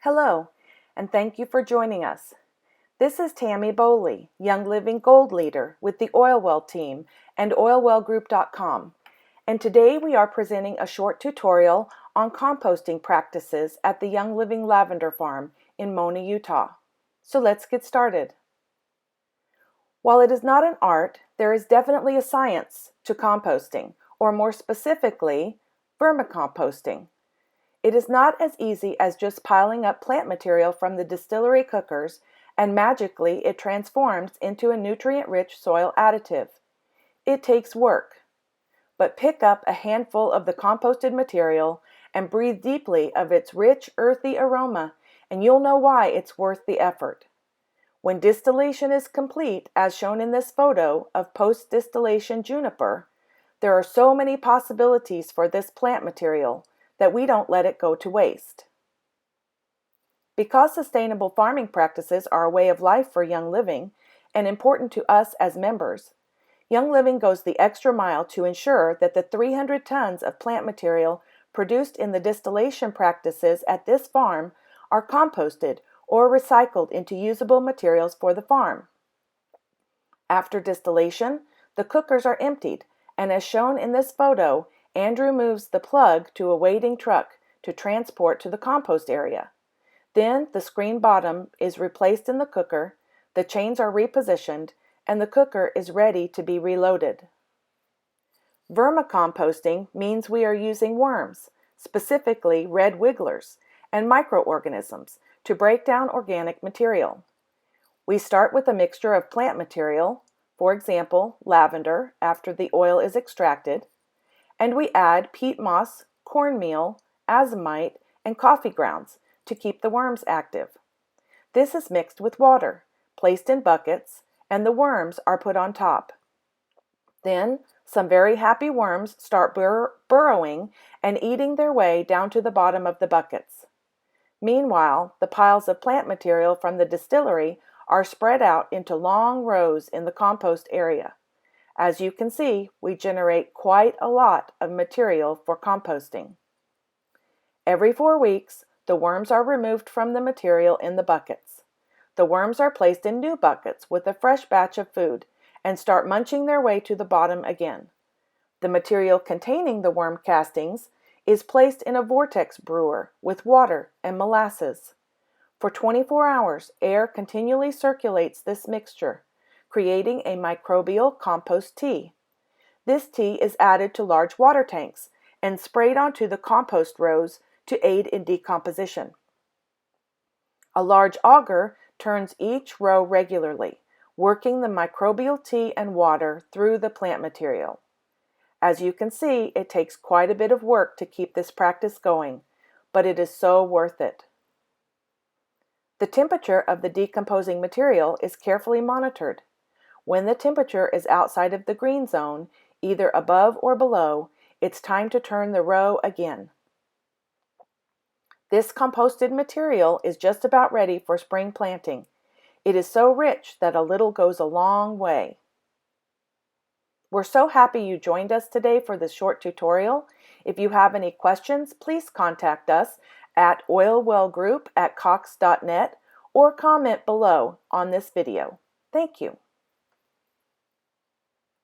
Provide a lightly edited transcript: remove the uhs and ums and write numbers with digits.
Hello, and thank you for joining us. This is Tammy Bowley, Young Living Gold Leader with the OilWell team and OilWellGroup.com, and today we are presenting a short tutorial on composting practices at the Young Living Lavender Farm in Mona, Utah. So let's get started. While it is not an art, there is definitely a science to composting, or more specifically, vermicomposting. It is not as easy as just piling up plant material from the distillery cookers and magically it transforms into a nutrient-rich soil additive. It takes work. But pick up a handful of the composted material and breathe deeply of its rich, earthy aroma, and you'll know why it's worth the effort. When distillation is complete, as shown in this photo of post-distillation juniper, there are so many possibilities for this plant material that we don't let it go to waste. Because sustainable farming practices are a way of life for Young Living and important to us as members, Young Living goes the extra mile to ensure that the 300 tons of plant material produced in the distillation practices at this farm are composted or recycled into usable materials for the farm. After distillation, the cookers are emptied, and as shown in this photo, Andrew moves the plug to a waiting truck to transport to the compost area. Then the screen bottom is replaced in the cooker, the chains are repositioned, and the cooker is ready to be reloaded. Vermicomposting means we are using worms, specifically red wigglers, and microorganisms to break down organic material. We start with a mixture of plant material, for example, lavender after the oil is extracted, and we add peat moss, cornmeal, azomite, and coffee grounds to keep the worms active. This is mixed with water, placed in buckets, and the worms are put on top. Then, some very happy worms start burrowing and eating their way down to the bottom of the buckets. Meanwhile, the piles of plant material from the distillery are spread out into long rows in the compost area. As you can see, we generate quite a lot of material for composting. Every 4 weeks, the worms are removed from the material in the buckets. The worms are placed in new buckets with a fresh batch of food and start munching their way to the bottom again. The material containing the worm castings is placed in a vortex brewer with water and molasses. For 24 hours, air continually circulates this mixture, creating a microbial compost tea. This tea is added to large water tanks and sprayed onto the compost rows to aid in decomposition. A large auger turns each row regularly, working the microbial tea and water through the plant material. As you can see, it takes quite a bit of work to keep this practice going, but it is so worth it. The temperature of the decomposing material is carefully monitored. When the temperature is outside of the green zone, either above or below, it's time to turn the row again. This composted material is just about ready for spring planting. It is so rich that a little goes a long way. We're so happy you joined us today for this short tutorial. If you have any questions, please contact us at oilwellgroup@cox.net or comment below on this video. Thank you.